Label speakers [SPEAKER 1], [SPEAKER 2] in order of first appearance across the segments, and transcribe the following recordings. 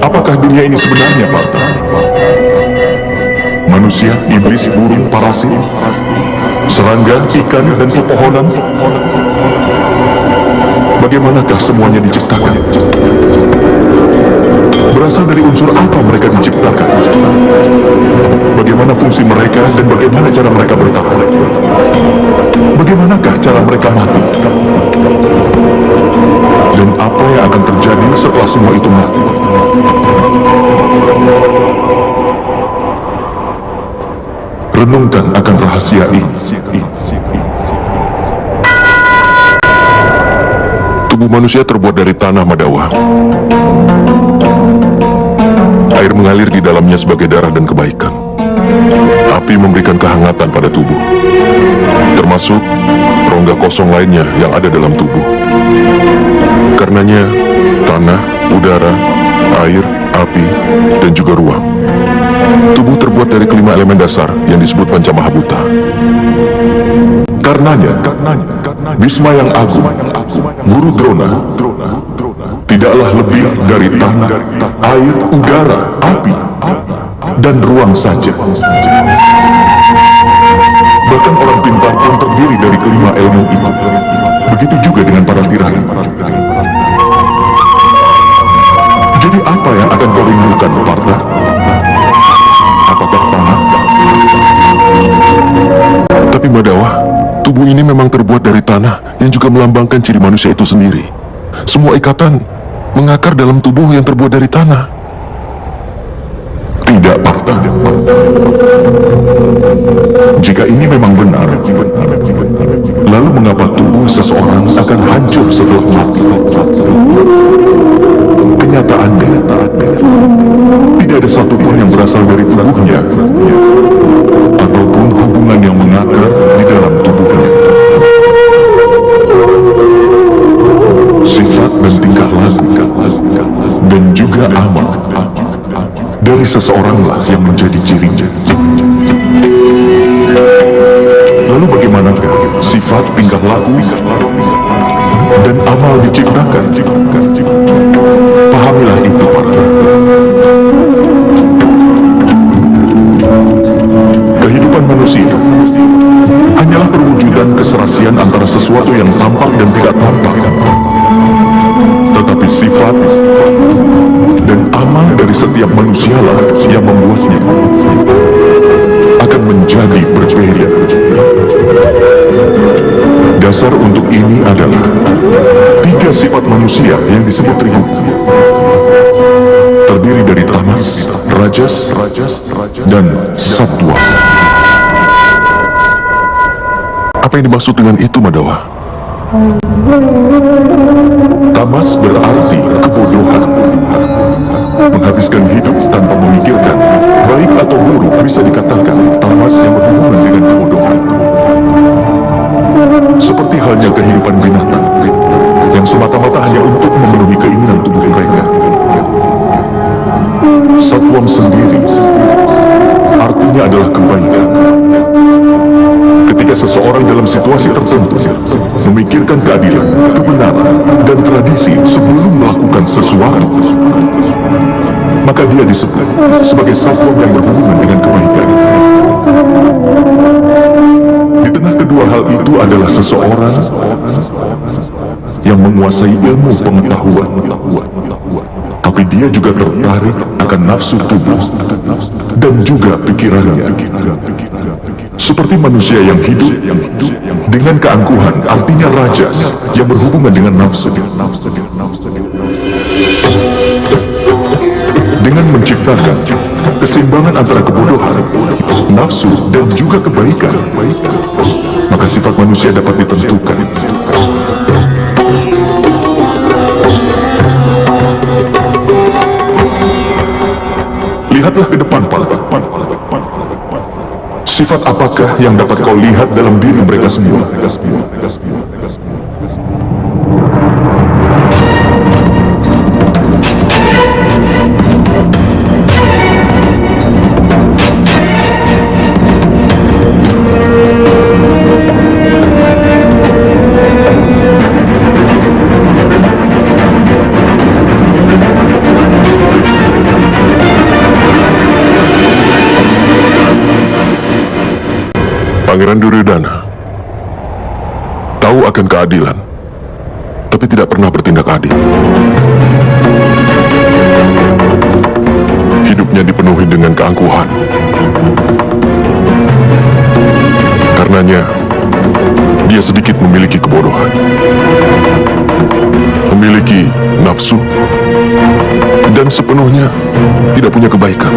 [SPEAKER 1] Apakah dunia ini sebenarnya, Parta? Manusia, iblis, burung, parasit, serangga, ikan, dan pepohonan? Bagaimanakah semuanya diciptakan? Berasal dari unsur apa mereka diciptakan? Bagaimana fungsi mereka dan bagaimana cara mereka bertahan? Bagaimanakah cara mereka mati? Dan apa yang akan terjadi setelah semua itu mati? Renungkan akan rahasia ini. Tubuh manusia terbuat dari tanah, Madawa. Air mengalir di dalamnya sebagai darah dan kebaikan. Api memberikan kehangatan pada tubuh, termasuk rongga kosong lainnya yang ada dalam tubuh. Karenanya, tanah, udara, air, api, dan juga ruang. Tubuh terbuat dari kelima elemen dasar yang disebut Pancamahabhuta. Karenanya, Bhisma yang agung, Guru Drona, tidaklah lebih dari tanah, air, udara, api, dan ruang saja. Bahkan orang pintar pun terdiri dari kelima elemen itu. Begitu juga dengan para tiraga. Jadi apa yang akan kau rindukan, Parta? Apakah tanah? Tapi Madawa, tubuh ini memang terbuat dari tanah yang juga melambangkan ciri manusia itu sendiri. Semua ikatan mengakar dalam tubuh yang terbuat dari tanah. Tidak, Parta. Jika ini memang benar, lalu mengapa tubuh seseorang akan hancur setelah mati? Kenyataannya, tidak ada satupun yang berasal dari tubuhnya, ataupun hubungan yang mengakar di dalam tubuhnya. Sifat dan tingkah laku, dan juga amal dari seseoranglah yang menjadi cirinya. Lalu bagaimanakah sifat, tingkah laku, dan amal diciptakan? Pahamilah itu, Parta. Kehidupan manusia hanyalah perwujudan keserasian antara sesuatu yang tampak dan tidak tampak. Tetapi sifat dan amal dari setiap manusialah yang membuatnya akan menjadi berbeda. Dasar untuk ini adalah 3 sifat manusia yang disebut tribut. Terdiri dari tamas, rajas, dan sattwa. Apa yang dimaksud dengan itu, Madawa? Tamas berarti kebodohan. Menghabiskan hidup tanpa memikirkan, baik atau buruk bisa dikatakan tamas yang berhubungan dengan kebodohan. Seperti halnya kehidupan binatang, yang semata-mata hanya untuk memenuhi keinginan tubuh mereka. Sattwam sendiri artinya adalah kebaikan. Ketika seseorang dalam situasi tertentu memikirkan keadilan, kebenaran, dan tradisi sebelum melakukan sesuatu, maka dia disebut sebagai sattwam yang berhubungan dengan kebaikan. Di tengah kedua hal itu adalah seseorang yang menguasai ilmu pengetahuan, tapi dia juga tertarik akan nafsu tubuh dan juga pikirannya. Seperti manusia yang hidup dengan keangkuhan, artinya rajas, yang berhubungan dengan nafsu. Dengan menciptakan keseimbangan antara kebodohan, nafsu, dan juga kebaikan, maka sifat manusia dapat ditentukan. Lihatlah ke depan, Parta. Sifat apakah yang dapat kau lihat dalam diri mereka semua? Pangeran Duryodhana tahu akan keadilan, tapi tidak pernah bertindak adil. Hidupnya dipenuhi dengan keangkuhan. Karenanya, dia sedikit memiliki kebodohan. Memiliki nafsu, dan sepenuhnya tidak punya kebaikan.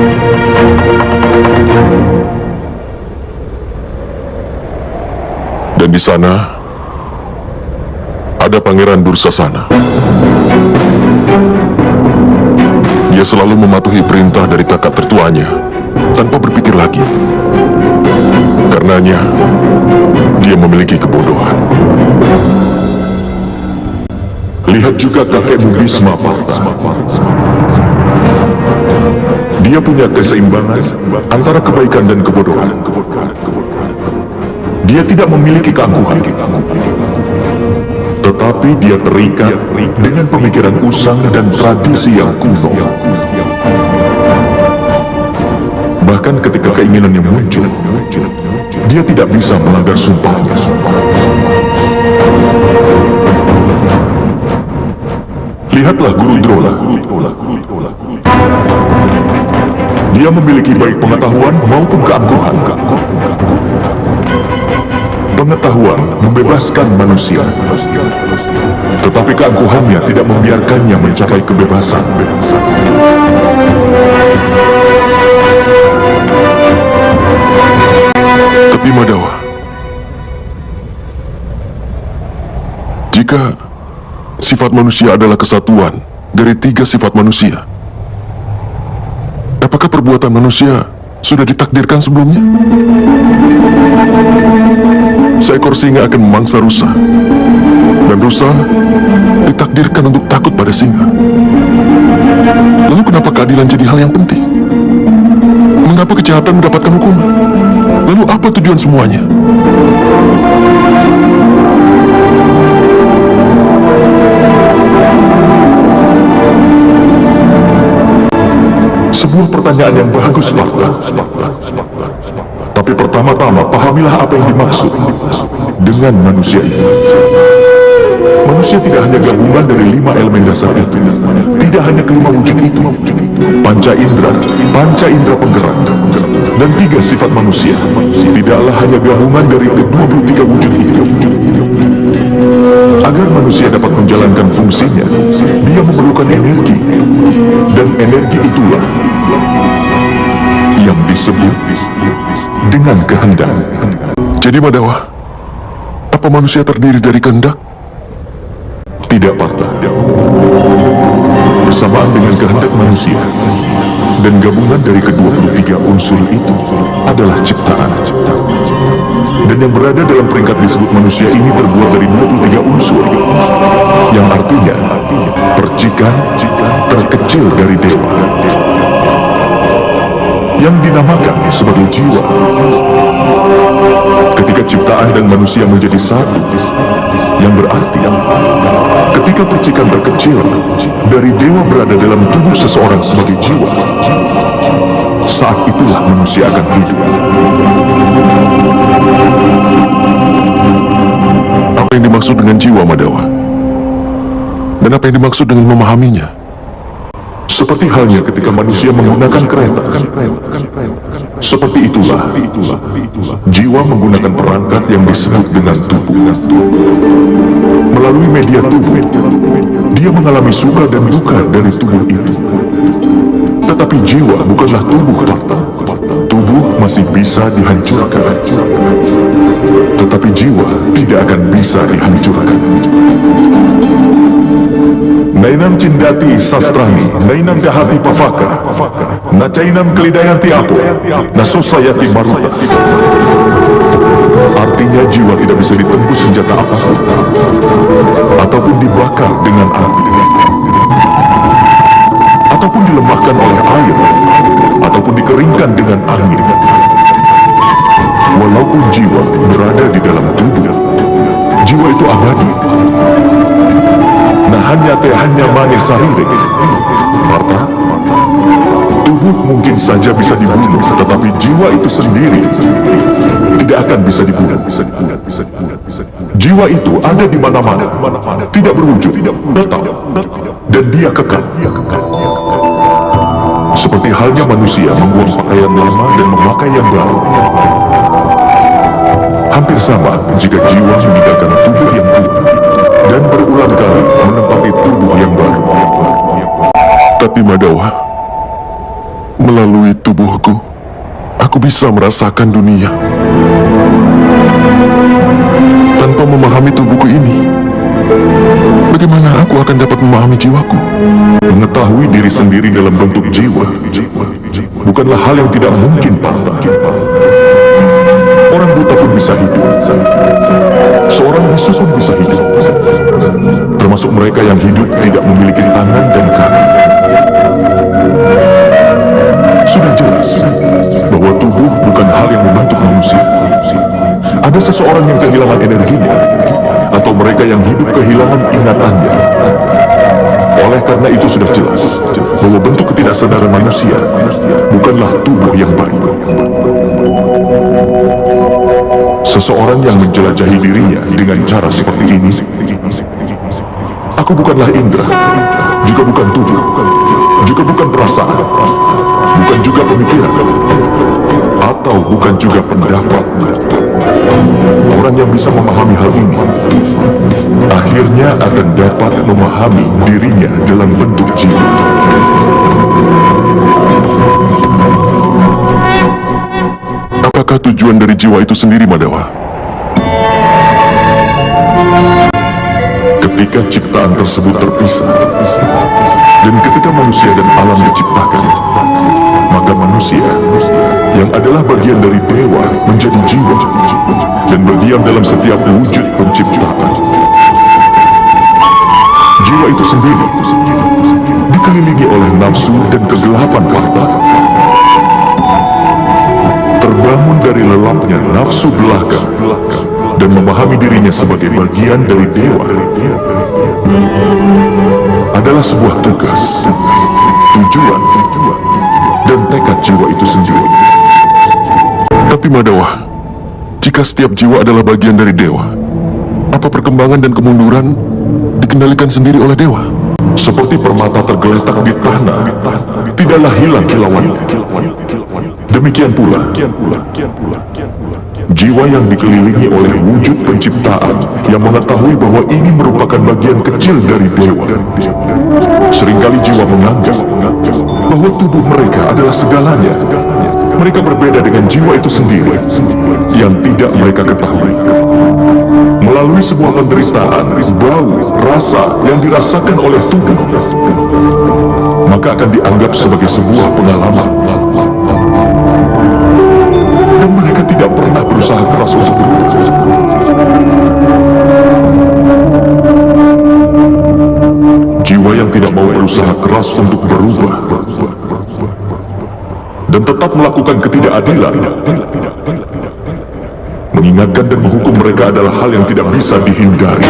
[SPEAKER 1] Dan di sana ada Pangeran Dursasana. Dia selalu mematuhi perintah dari kakak tertuanya tanpa berpikir lagi. Karenanya, dia memiliki kebodohan. Lihat juga kakekmu Bhisma Parta. Dia punya keseimbangan antara kebaikan dan kebodohan. Dia tidak memiliki keangkuhan, tetapi dia terikat dengan pemikiran usang dan tradisi yang kuno. Bahkan ketika keinginannya muncul, dia tidak bisa melanggar sumpahnya. Lihatlah Guru Drona. Dia memiliki baik pengetahuan maupun keangkuhan. Pengetahuan membebaskan manusia, tetapi keangkuhannya tidak membiarkannya mencapai kebebasan. Tapi Madawa, jika sifat manusia adalah kesatuan dari 3 sifat manusia, apakah perbuatan manusia sudah ditakdirkan sebelumnya? Seekor singa akan memangsa rusa, dan rusa ditakdirkan untuk takut pada singa. Lalu kenapa keadilan jadi hal yang penting? Mengapa kejahatan mendapatkan hukuman? Lalu apa tujuan semuanya? Sebuah pertanyaan yang bagus, Parta. Tapi pertama-tama pahamilah apa yang dimaksud dengan manusia itu. Manusia tidak hanya gabungan dari 5 elemen dasar itu, tidak hanya kelima wujud itu, panca indera penggerak, dan 3 sifat manusia. Tidaklah hanya gabungan dari ke-23 wujud itu. Agar manusia dapat menjalankan fungsinya, dia memerlukan energi, dan energi itulah yang disebut dengan kehendak. Jadi Madawa, apa manusia terdiri dari kehendak? Tidak, Parta. Bersamaan dengan kehendak manusia dan gabungan dari ke-23 unsur itu adalah ciptaan. Dan yang berada dalam peringkat disebut manusia ini terbuat dari 23 unsur, yang artinya percikan terkecil dari dewa, yang dinamakan sebagai jiwa. Ketika ciptaan dan manusia menjadi satu, yang berarti ketika percikan terkecil dari dewa berada dalam tubuh seseorang sebagai jiwa, saat itulah manusia akan hidup. Apa yang dimaksud dengan jiwa, Madawa? Dan apa yang dimaksud dengan memahaminya? Seperti halnya ketika manusia menggunakan kereta. Seperti itulah jiwa menggunakan perangkat yang disebut dengan tubuh. Melalui media tubuh, dia mengalami suka dan duka dari tubuh itu. Tetapi jiwa bukanlah tubuh, Parta. Tubuh masih bisa dihancurkan, tetapi jiwa tidak akan bisa dihancurkan. Nainam cindati sastrani, nainam dahati pavaka, nacainam kelidayanti apo, nasosayati maruta. Artinya jiwa tidak bisa ditembus senjata apapun, ataupun dibakar dengan api, ataupun dilemahkan oleh air, ataupun dikeringkan dengan angin. Walaupun jiwa berada di dalam tubuh, jiwa itu abadi. Nah hanya mane sarire, Parta. Tubuh Tubuh mungkin saja bisa dibunuh, tetapi jiwa itu sendiri tidak akan bisa dibunuh. Jiwa itu ada di mana-mana, tidak berwujud, tetap, dan dia kekal. Seperti halnya manusia membuang pakaian lama dan memakai yang baru. Hampir sama jika jiwa meninggalkan tubuh yang tua dan berulang kali menempati tubuh yang baru. Tapi Madawa, melalui tubuhku, aku bisa merasakan dunia. Tanpa memahami tubuhku ini, bagaimana aku akan dapat memahami jiwaku? Mengetahui diri sendiri dalam bentuk jiwa bukanlah hal yang tidak mungkin, Partha. Orang buta pun bisa hidup. Seorang bisu pun bisa hidup. Termasuk mereka yang hidup tidak memiliki tangan dan kaki. Sudah jelas bahwa tubuh bukan hal yang membentuk manusia. Ada seseorang yang kehilangan energinya, atau mereka yang hidup kehilangan ingatannya. Oleh karena itu sudah jelas bahwa bentuk ketidaksadaran manusia bukanlah tubuh yang baik. Seseorang yang menjelajahi dirinya dengan cara seperti ini, aku bukanlah indera, juga bukan tubuh, juga bukan perasaan, bukan juga pemikiran, atau bukan juga pendapat. Orang yang bisa memahami hal ini akhirnya akan dapat memahami dirinya dalam bentuk jiwa. Apakah tujuan dari jiwa itu sendiri, Madawa? Ketika ciptaan tersebut terpisah, dan ketika manusia dan alam diciptakan, maka manusia yang adalah bagian dari dewa menjadi jiwa dan berdiam dalam setiap wujud penciptaan. Jiwa itu sendiri dikelilingi oleh nafsu dan kegelapan, Partha. Terbangun dari lelapnya nafsu belaka dan memahami dirinya sebagai bagian dari dewa adalah sebuah tugas, tujuan, dan tekad jiwa itu sendiri. Tapi Madawa, jika setiap jiwa adalah bagian dari dewa, apa perkembangan dan kemunduran dikendalikan sendiri oleh dewa? Seperti permata tergeletak di tanah, tidaklah hilang kilauannya. Demikian pula, jiwa yang dikelilingi oleh wujud penciptaan yang mengetahui bahwa ini merupakan bagian kecil dari dewa. Seringkali jiwa menganggap bahwa tubuh mereka adalah segalanya. Mereka berbeda dengan jiwa itu sendiri yang tidak mereka ketahui. Melalui sebuah penderitaan, bau, rasa yang dirasakan oleh tubuh, maka akan dianggap sebagai sebuah pengalaman. Dan mereka tidak pernah berusaha keras untuk berubah. Jiwa yang tidak mau berusaha keras untuk berubah dan tetap melakukan ketidakadilan, mengingatkan dan menghukum mereka adalah hal yang tidak bisa dihindari.